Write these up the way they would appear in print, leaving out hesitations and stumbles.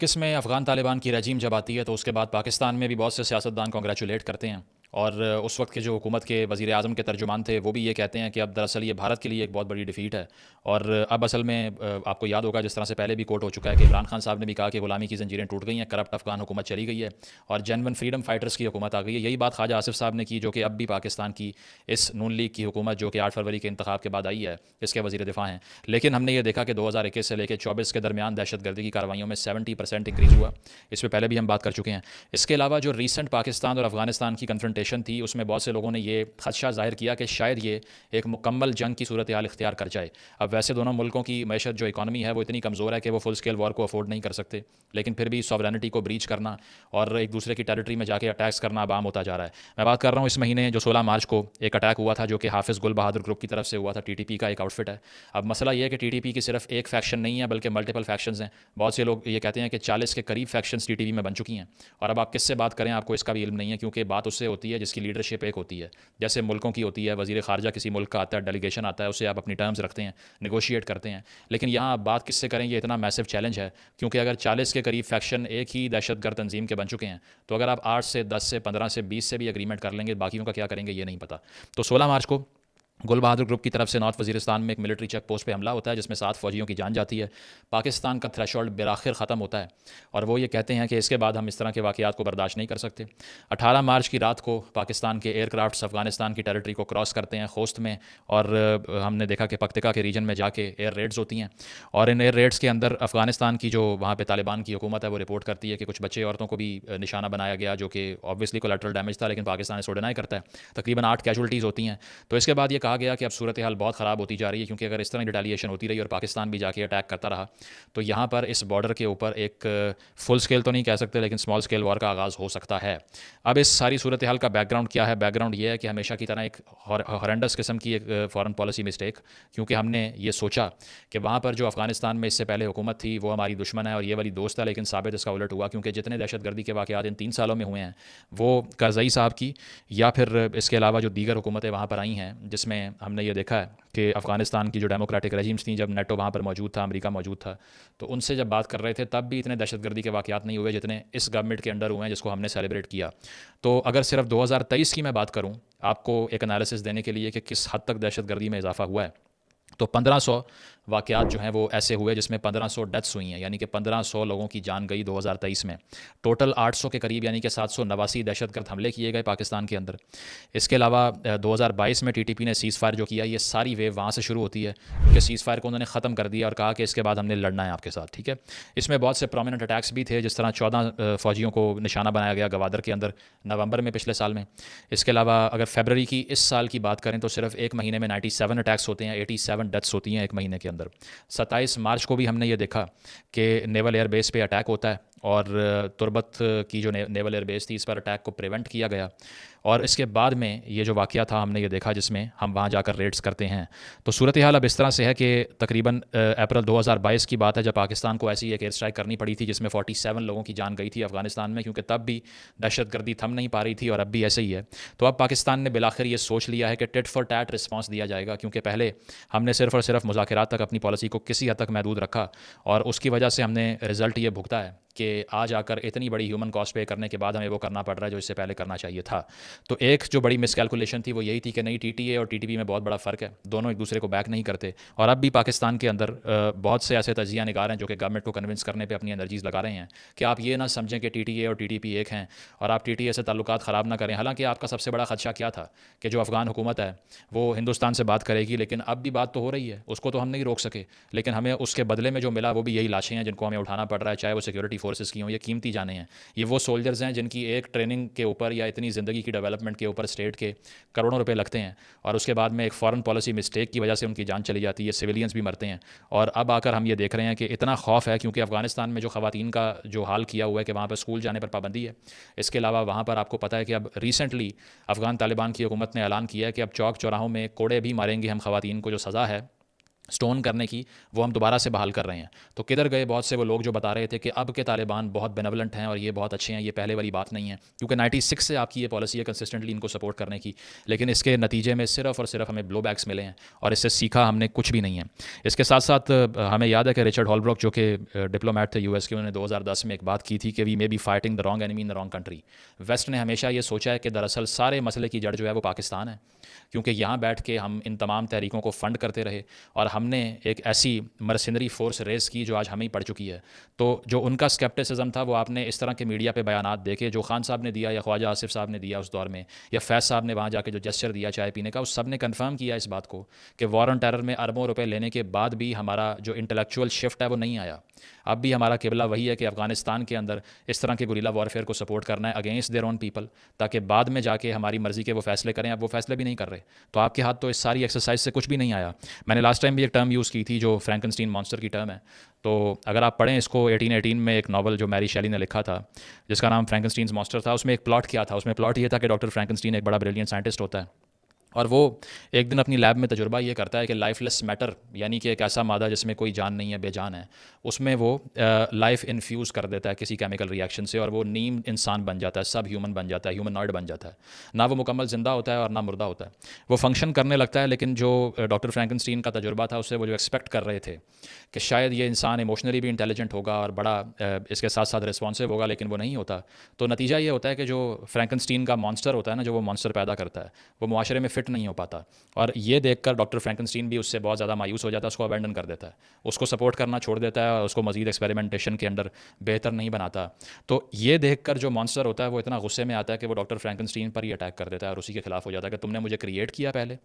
किस्में अफ़गान तालिबान की रजीम जब आती है तो उसके बाद पाकिस्तान में भी बहुत से सियासतदान कांग्रेचुलेट करते हैं। और उस वक्त के जो हुकूमत के वज़ीर आज़म के तर्जुमान थे वो भी ये कहते हैं कि अब दरअसल ये भारत के लिए एक बहुत बड़ी डिफ़ीट है। और अब असल में आपको याद होगा जिस तरह से पहले भी कोट हो चुका है कि इमरान खान साहब ने भी कहा कि ग़ुलामी की ज़ंजीरें टूट गई हैं, करप्ट अफ़गान हुकूमत चली गई है और जेन्युइन फ्रीडम फाइटर्स की हुकूमत आ गई है। यही बात ख्वाजा आसिफ साहब ने की, जो कि अब भी पाकिस्तान की इस नून लीग की हुकूमत जो कि 8 फरवरी के इंतखाब के बाद आई है, इसके वज़ीर दिफा हैं। लेकिन हमने ये देखा कि 2021 से लेकर 24 के दरमियान दहशत गर्दी की कार्रवाइयों में 70% इंक्रीज़ हुआ। इस पर पहले भी हम बात कर चुके हैं। इसके अलावा जो रीसेंट पाकिस्तान और अफगानिस्तान की कन्फ्रंटेशन थी उसमें बहुत से लोगों ने ये खदशा जाहिर किया कि शायद ये एक मुकम्मल जंग की सूरत हाल इख्तियार कर जाए। अब वैसे दोनों मुल्कों की मैशत जो इकॉनमी है वो इतनी कमज़ोर है कि वो फुल स्केल वॉर को अफोर्ड नहीं कर सकते, लेकिन फिर भी सॉवरेनिटी को ब्रीच करना और एक दूसरे की टेरिटरी में जाके अटैक्स करना अब आम होता जा रहा है। मैं बात कर रहा हूँ इस महीने जो 16 मार्च को एक अटैक हुआ था जो कि हाफिज़ गुल बहादुर ग्रुप की तरफ से हुआ था। टीटीपी का एक आउटफिट है। अब मसला ये है कि टीटीपी की सिर्फ एक फैक्शन नहीं है बल्कि मल्टीपल फैक्शंस हैं। बहुत से लोग ये कहते हैं कि 40 के करीब फैक्शंस टीटीपी में बन चुकी हैं। और अब आप किससे बात करें आपको इसका भी इल्म नहीं है, क्योंकि बात उससे होती है जिसकी लीडरशिप एक होती है। जैसे मुल्कों की होती है, वज़ीर ख़ारजा किसी मुल्क का आता है, डेलीगेशन आता है, उससे आप अपनी टर्म्स रखते हैं, निगोशिएट करते हैं। लेकिन यहाँ आप बात किससे करें, ये इतना मैसिव चैलेंज है, क्योंकि अगर 40 के करीब फैक्शन एक ही दहशतगर्द तंजीम के बन चुके हैं तो अगर आप 8 से 10 से 15 से 20 से भी एग्रीमेंट कर लेंगे, बाकियों का क्या करेंगे ये नहीं पता। तो 16 मार्च को गुल बहादुर ग्रुप की तरफ से नॉर्थ वजीरिस्तान में एक मिलिट्री चेक पोस्ट पे हमला होता है जिसमें 7 फौजियों की जान जाती है। पाकिस्तान का थ्रेशोल्ड बिराखिर ख़त्म होता है और वो ये कहते हैं कि इसके बाद हम इस तरह के वाक़यात को बर्दाश्त नहीं कर सकते। 18 मार्च की रात को पाकिस्तान के एयरक्राफ्ट अफगानिस्तान की टेरिटरी को क्रॉस करते हैं खोस्त में, और हमने देखा कि पक्तिका के रीजन में जाके एयर रेड्स होती हैं। और इन एयर रेड्स के अंदर अफगानिस्तान की जो वहाँ पर तालिबान की हुकूमत है वो रिपोर्ट करती है कि कुछ बच्चे औरतों को भी निशाना बनाया गया, जो कि ऑब्वियसली कोलैटरल डैमेज था, लेकिन पाकिस्तान इसको डिनाई करता है। तकरीबन 8 कैजुअल्टीज़ होती हैं। तो इसके बाद ये कहा गया कि अब सूरत हाल बहुत ख़राब होती जा रही है, क्योंकि अगर इस तरह रिटेलिएशन होती रही और पाकिस्तान भी जाके अटैक करता रहा तो यहाँ पर इस बॉर्डर के ऊपर एक फुल स्केल तो नहीं कह सकते लेकिन स्मॉल स्केल वॉर का आगाज़ हो सकता है। अब इस सारी सूरत हाल का बैकग्राउंड क्या है? बैकग्राउंड ये है कि हमेशा की तरह एक हॉरेंडस किस्म की एक फॉरेन पॉलिसी मिस्टेक, क्योंकि हमने ये सोचा कि वहाँ पर जो अफगानिस्तान में इससे पहले हुकूमत थी वो हमारी दुश्मन है और ये वाली दोस्त है, लेकिन साबित इसका उलट हुआ, क्योंकि जितने दहशत गर्दी के वाक़यात इन 3 सालों में हुए हैं वो करज़ई साहब की या फिर इसके अलावा जो दीगर हुकूमतें वहाँ पर आई हैं, जिसमें हमने ये देखा है कि अफ़गानिस्तान की जो डेमोक्रेटिक रजीम्स थी, जब नेटो वहाँ पर मौजूद था, अमेरिका मौजूद था, तो उनसे जब बात कर रहे थे तब भी इतने दहशतगर्दी के वाक़यात नहीं हुए जितने इस गवर्नमेंट के अंडर हुए हैं, जिसको हमने सेलिब्रेट किया। तो अगर सिर्फ 2023 की मैं बात करूँ आपको एक एनालिसिस देने के लिए कि किस हद तक दहशतगर्दी में इजाफा हुआ है, तो 1500 वाक़यात जो हैं वो ऐसे हुए जिसमें 1500 डेथ्स हुई हैं, यानी कि 1500 लोगों की जान गई 2023 में। टोटल 800 के करीब यानी कि 789 दहशतगर्द हमले किए गए पाकिस्तान के अंदर। इसके अलावा 2022 में टीटीपी ने सीज़ फायर जो किया, ये सारी वेव वहाँ से शुरू होती है, क्योंकि सीज़ फायर को उन्होंने ख़त्म कर दिया और कहा कि इसके बाद हमने लड़ना है आपके साथ, ठीक है। इसमें बहुत से प्रोमिनेंट अटैक्स भी थे, जिस तरह 14 फ़ौजियों को निशाना बनाया गया गवादर के अंदर नवंबर में पिछले साल में। इसके अलावा अगर फरवरी की इस साल की बात करें तो सिर्फ एक महीने में 97 अटैक्स होते हैं, 87 डेथ्स होती हैं एक महीने के अंदर। 27 मार्च को भी हमने ये देखा कि नेवल एयर बेस पे अटैक होता है और तुर्बत की जो नेवल एयर बेस थी इस पर अटैक को प्रिवेंट किया गया। और इसके बाद में ये जो वाक़या था हमने ये देखा जिसमें हम वहाँ जाकर रेड्स करते हैं। तो सूरत हाल अब इस तरह से है कि तकरीबन अप्रैल 2022 की बात है जब पाकिस्तान को ऐसी एक एयर स्ट्राइक करनी पड़ी थी जिसमें 47 लोगों की जान गई थी अफगानिस्तान में, क्योंकि तब भी दहशतगर्दी थम नहीं पा रही थी और अब भी ऐसे ही है। तो अब पाकिस्तान ने बिलाखिर ये सोच लिया है कि टिट फॉर टैट रिस्पॉन्स दिया जाएगा, क्योंकि पहले हमने सिर्फ और सिर्फ मुज़ाकरात तक अपनी पॉलिसी को किसी हद तक महदूद रखा और उसकी वजह से हमने रिज़ल्ट ये भुगता है कि आज आकर इतनी बड़ी ह्यूमन कॉस्ट पे करने के बाद हमें वो करना पड़ रहा है जो इससे पहले करना चाहिए था। तो एक जो बड़ी मिसकैलकुलेशन थी वो यही थी कि नहीं, टीटीए और टीटीपी में बहुत बड़ा फ़र्क है, दोनों एक दूसरे को बैक नहीं करते। और अब भी पाकिस्तान के अंदर बहुत से ऐसे तजिया निगार हैं जो कि गवर्नमेंट को कन्विंस करने पर अपनी एनर्जीज़ लगा रहे हैं कि आप ये ना समझें कि टीटीए और टीटीपी एक हैं और आप टीटीए से ताल्लुकात ख़राब ना करें। हालांकि आपका सबसे बड़ा खदशा क्या था कि जो अफ़गान हुकूमत है वो हिंदुस्तान से बात करेगी, लेकिन अब भी बात तो हो रही है, उसको तो हम नहीं रोक सके, लेकिन हमें उसके बदले में जो मिला वो भी यही लाशें हैं जिनको हमें उठाना पड़ रहा है, चाहे वो सिक्योरिटी फोर्सेस की हों या कीमती जाने हैं। ये वो सोल्जर्स हैं जिनकी एक ट्रेनिंग के ऊपर या इतनी ज़िंदगी की डेवलपमेंट के ऊपर स्टेट के करोड़ों रुपए लगते हैं और उसके बाद में एक फॉरेन पॉलिसी मिस्टेक की वजह से उनकी जान चली जाती है, सिविलियंस भी मरते हैं। और अब आकर हम ये देख रहे हैं कि इतना खौफ है, क्योंकि अफगानिस्तान में जो ख़वातीन का जो हाल किया हुआ है कि वहाँ पर स्कूल जाने पर पाबंदी है। इसके अलावा वहाँ पर आपको पता है कि अब रिसेंटली अफ़गान तालिबान की हुकूमत ने ऐलान किया है कि अब चौक चौराहों में कोड़े भी मारेंगे हम ख़वातीन को, जो सज़ा है स्टोन करने की, वो हम दोबारा से बहाल कर रहे हैं। तो किधर गए बहुत से वो लोग जो बता रहे थे कि अब के तालिबान बहुत बेनेवलेंट हैं और ये बहुत अच्छे हैं, ये पहले वाली बात नहीं है, क्योंकि 96 से आपकी ये पॉलिसी है कंसिस्टेंटली इनको सपोर्ट करने की, लेकिन इसके नतीजे में सिर्फ और सिर्फ हमें ब्लो बैक्स मिले हैं और इससे सीखा हमने कुछ भी नहीं है। इसके साथ साथ हमें याद है कि रिचर्ड हॉलब्रुक जो कि डिप्लोमेट थे यूएस के, उन्होंने 2010 में एक बात की थी कि we may be fighting the wrong enemy in the wrong country. West ने हमेशा ये सोचा है कि दरअसल सारे मसले की जड़ जो है वो पाकिस्तान है, क्योंकि यहाँ बैठ के हम इन तमाम तहरीकों को फ़ंड करते रहे और हमने एक ऐसी मर्सिनरी फोर्स रेस की जो आज हमें ही पड़ चुकी है। तो जो उनका स्केप्टिसिज्म था वो आपने इस तरह के मीडिया पे बयानात देखे, जो खान साहब ने दिया या ख्वाजा आसिफ साहब ने दिया उस दौर में, या फैज़ साहब ने वहाँ जाके जो जेस्चर दिया चाय पीने का, उस सब ने कन्फर्म किया इस बात को कि वॉर ऑन टेरर में अरबों रुपए लेने के बाद भी हमारा जो इंटेलेक्चुअल शिफ्ट है वो नहीं आया। अब भी हमारा किबला वही है कि अफ़गानिस्तान के अंदर इस तरह के गुरीला वॉरफेयर को सपोर्ट करना है अगेंस्ट देयर ओन पीपल, ताकि बाद में जाके हमारी मर्ज़ी के वो फैसले करें। अब वो फैसले भी नहीं कर रहे, तो आपके हाथ तो इस सारी एक्सरसाइज से कुछ भी नहीं आया। मैंने लास्ट टाइम भी एक टर्म यूज़ की थी जो फ्रैंकनस्टीन मॉन्स्टर की टर्म है। तो अगर आप पढ़ें इसको, 1818 में एक नावल जो मैरी शेली ने लिखा था जिसका नाम फ्रैंकनस्टीन्स मॉन्स्टर था, उसमें एक प्लॉट क्या था, उसमें प्लॉट ये था कि डॉक्टर फ्रैंकनस्टीन एक बड़ा ब्रिलियंट साइंटिस्ट होता है और वो एक दिन अपनी लैब में तजुर्बा ये करता है कि लाइफलेस मैटर, यानी कि एक ऐसा मादा जिसमें कोई जान नहीं है, बेजान है, उसमें वो लाइफ इन्फ्यूज़ कर देता है किसी केमिकल रिएक्शन से और वो नीम इंसान बन जाता है, सब ह्यूमन बन जाता है, ह्यूमनॉइड बन जाता है। ना वो मुकम्मल ज़िंदा होता है और ना मुर्दा होता है, वो फंक्शन करने लगता है। लेकिन जो डॉक्टर फ्रैंकनस्टीन का तजुर्बा था उससे वो जो एक्सपेक्ट कर रहे थे कि शायद ये इंसान इमोशनली भी इंटेलिजेंट होगा और बड़ा इसके साथ साथ रिस्पॉन्सिव होगा, लेकिन वो नहीं होता। तो नतीजा ये होता है कि जो फ्रैंकनस्टीन का मॉन्स्टर होता है ना, जो वो मॉन्स्टर पैदा करता है, वो मुआशरे में फ़िट नहीं हो पाता। और ये देखकर डॉक्टर फ्रैंकनस्टीन भी उससे बहुत ज़्यादा मायूस हो जाता है, उसको अबैंडन कर देता है, उसको सपोर्ट करना छोड़ देता है और उसको मज़ीद एक्सपेरिमेंटेशन के अंदर बेहतर नहीं बनाता। तो ये देखकर जो मॉन्स्टर होता है वो इतना गुस्से में आता है कि वो डॉक्टर फ्रैंकनस्टीन पर ही अटैक कर देता है और उसी के खिलाफ हो जाता है कि तुमने मुझे क्रिएट किया, पहले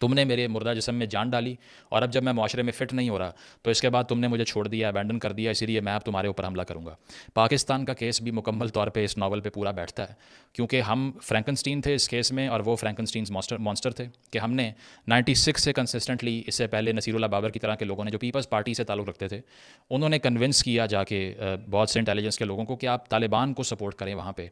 तुमने मेरे मुर्दा जिस्म में जान डाली, और अब जब मैं माशरे में फ़िट नहीं हो रहा तो इसके बाद तुमने मुझे छोड़ दिया, अबैंडन कर दिया, इसीलिए मैं अब तुम्हारे ऊपर हमला करूँगा। पाकिस्तान का केस भी मुकम्मल तौर पे इस नावल पे पूरा बैठता है, क्योंकि हम फ्रैंकनस्टीन थे इस केस में और वो फ्रैंकनस्टीन्स मॉन्स्टर थे कि हमने 96 से कंसिस्टेंटली, इससे पहले नसीरुल्लाह बाबर की तरह के लोगों ने जो पीपल्स पार्टी से ताल्लुक़ रखते थे, उन्होंने कन्विंस किया जाके बहुत से इंटेलिजेंस के लोगों को कि आप तालिबान को सपोर्ट करें। वहाँ पर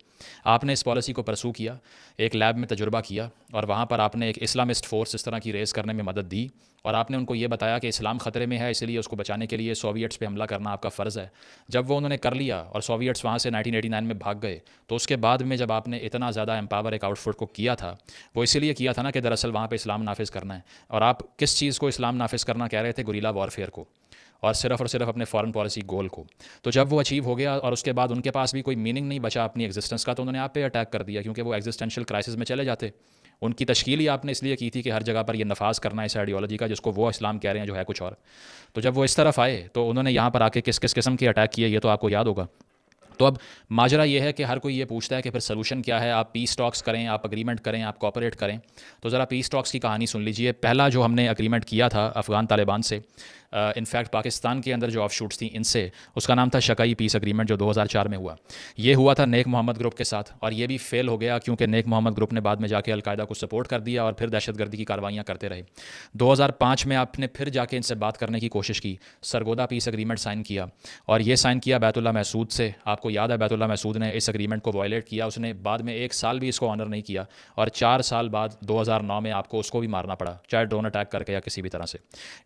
आपने इस पॉलिसी को परसू किया, एक लैब में तजुर्बा किया और वहाँ पर आपने एक इस्लामिस्ट फोर्स इस तरह की रेस करने में मदद दी और आपने उनको ये बताया कि इस्लाम ख़तरे में है, इसलिए उसको बचाने के लिए सोवियट्स पे हमला करना आपका फ़र्ज़ है। जब वो उन्होंने कर लिया और सोवियट्स वहाँ से 1989 में भाग गए, तो उसके बाद में जब आपने इतना ज़्यादा एम्पावर एक आउटफुट को किया था, वो इसीलिए किया था ना कि दरअसल वहाँ पे इस्लाम नाफिज़ करना है। और आप किस चीज़ को इस्लाम नाफिज़ करना कह रहे थे? गुरीला वॉरफेयर को, और सिर्फ अपने फॉरेन पॉलिसी गोल को। तो जब वो अचीव हो गया और उसके बाद उनके पास भी कोई मीनिंग नहीं बचा अपनी एग्जिस्टेंस का, तो उन्होंने आप पे अटैक कर दिया, क्योंकि वो एग्जिस्टेंशियल क्राइसिस में चले जाते। उनकी तश्कील ही आपने इसलिए की थी कि हर जगह पर ये नफाज करना इस आइडियोलॉजी का जिसको वो इस्लाम कह रहे हैं, जो है कुछ और। तो जब वो इस तरफ आए तो उन्होंने यहाँ पर आके किस किस किस्म के अटैक किए, ये तो आपको याद होगा। तो अब माजरा ये है कि हर कोई ये पूछता है कि फिर सलूशन क्या है, आप पीस टॉक्स करें, आप अग्रीमेंट करें, आप कॉपरेट करें। तो ज़रा पीस टॉक्स की कहानी सुन लीजिए। पहला जो हमने अग्रीमेंट किया था अफ़गान तालिबान से, इनफैक्ट पाकिस्तान के अंदर जो ऑफ शूट्स थी इनसे, उसका नाम था शकाई पीस अग्रीमेंट, जो 2004 में हुआ। ये हुआ था नेक मोहम्मद ग्रुप के साथ और ये भी फेल हो गया, क्योंकि नेक मोहम्मद ग्रुप ने बाद में जाके अलकायदा को सपोर्ट कर दिया और फिर दहशतगर्दी की कार्रवाइयाँ करते रहे। 2005 में आपने फिर जाके इनसे बात करने की कोशिश की, सरगोदा पीस अग्रीमेंट साइन किया और ये साइन किया बैतुल्ला महसूद से। आपको याद है बैतुल्ला महसूद ने इस अग्रीमेंट को वायलेट किया, उसने बाद में 1 साल भी इसको ऑनर नहीं किया और 4 साल बाद 2009 में आपको उसको भी मारना पड़ा, चाहे ड्रोन अटैक करके या किसी भी तरह से।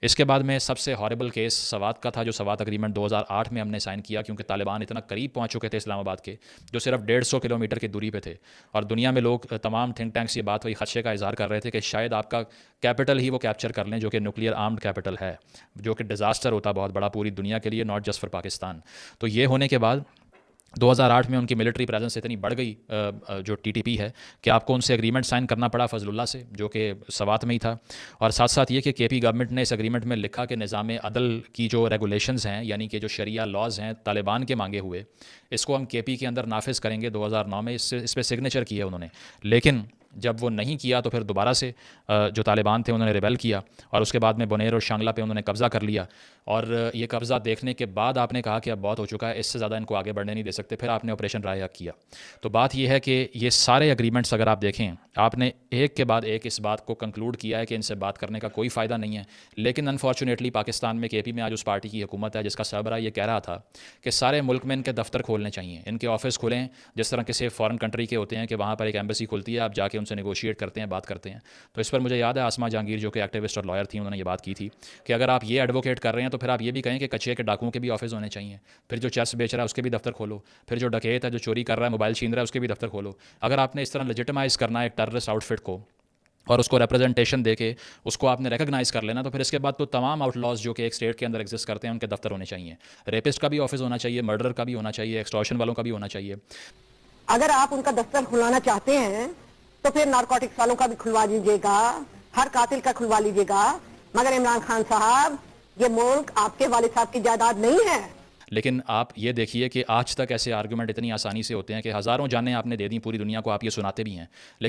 इसके बाद में सबसे हॉरिबल केस सवात का था, जो सवात अग्रीमेंट 2008 में हमने साइन किया, क्योंकि तालिबान इतना करीब पहुंच चुके थे इस्लामाबाद के, जो सिर्फ 150 किलोमीटर की दूरी पे थे। और दुनिया में लोग, तमाम थिंक टैंक्स ये बात वही खदशे का इजहार कर रहे थे कि शायद आपका कैपिटल ही वो कैप्चर कर लें, जो कि न्यूक्लियर आर्म्ड कैपिटल है, जो कि डिज़ास्टर होता बहुत बड़ा पूरी दुनिया के लिए, नॉट जस्ट फॉर पाकिस्तान। तो ये होने के बाद 2008 में उनकी मिलिट्री प्रेजेंस इतनी बढ़ गई, जो टीटीपी है, कि आपको उनसे एग्रीमेंट साइन करना पड़ा फजलुल्लाह से, जो कि सवात में ही था। और साथ साथ ये कि केपी गवर्नमेंट ने इस एग्रीमेंट में लिखा कि निज़ाम अदल की जो रेगुलेशंस हैं, यानी कि जो शरिया लॉज हैं तालिबान के मांगे हुए, इसको हम केपी के अंदर नाफिज करेंगे। 2009 में इस पर सिग्नेचर किए उन्होंने, लेकिन जब वो नहीं किया तो फिर दोबारा से जो तालिबान थे उन्होंने रिबेल किया और उसके बाद में बुनेर और शांगला पे उन्होंने कब्ज़ा कर लिया। और ये कब्ज़ा देखने के बाद आपने कहा कि अब बहुत हो चुका है, इससे ज़्यादा इनको आगे बढ़ने नहीं दे सकते, फिर आपने ऑपरेशन राया किया। तो बात यह है कि ये सारे एग्रीमेंट्स अगर आप देखें, आपने एक के बाद एक इस बात को कंक्लूड किया है कि इनसे बात करने का कोई फ़ायदा नहीं है। लेकिन अनफॉर्चुनेटली पाकिस्तान में, केपी में आज उस पार्टी की हुकूमत है जिसका सरबराह ये कह रहा था कि सारे मुल्क में इनके दफ्तर खोलने चाहिए, इनके ऑफिस खुलें, जिस तरह किसी फ़ॉरेन कंट्री के होते हैं कि वहाँ पर एक एम्बेसी खुलती है, आप जाके उनसे नेगोशिएट करते हैं, बात करते हैं। तो इस पर मुझे याद है आसमा जहांगीर जो कि एक्टिविस्ट और लॉयर थी, उन्होंने ये बात की थी कि अगर आप ये एडवोकेट कर रहे हैं तो फिर आप ये भी कहें कि कच्चे के डाकुओं के भी ऑफिस होने चाहिए, फिर जो चेस बेच रहा है उसके भी दफ्तर खोलो, फिर जो डकैत है जो चोरी कर रहा है, मोबाइल छीन रहा है, उसके भी दफ्तर खोलो। अगर आपने इस तरह लेजिटिमाइज़ करना है एक टेररिस्ट आउटफिट को और उसको रिप्रेजेंटेशन देके उसको आपने रिकग्नाइज़ कर लेना, तो फिर इसके बाद तो तमाम आउटलॉज जो कि एक स्टेट के अंदर एग्जिस्ट करते हैं उनके दफ्तर होने चाहिए। रेपिस्ट का भी ऑफिस होना चाहिए, मर्डर का भी होना चाहिए, एक्सटॉर्शन वालों का भी होना चाहिए। अगर आप उनका दफ्तर खुलवाना चाहते हैं तो फिर नारकोटिक्स वालों का भी खुलवा लीजिएगा, हर कातिल का खुलवा लीजिएगा, मगर इमरान खान साहब ये मुल्क आपके वालिद साहब की जायदाद नहीं है। लेकिन आप ये देखिए कि आज तक ऐसे आर्गूमेंट इतनी आसानी से होते हैं कि हज़ारों जानें आपने दे दी पूरी दुनिया को, आप ये सुनाते भी हैं, लेकिन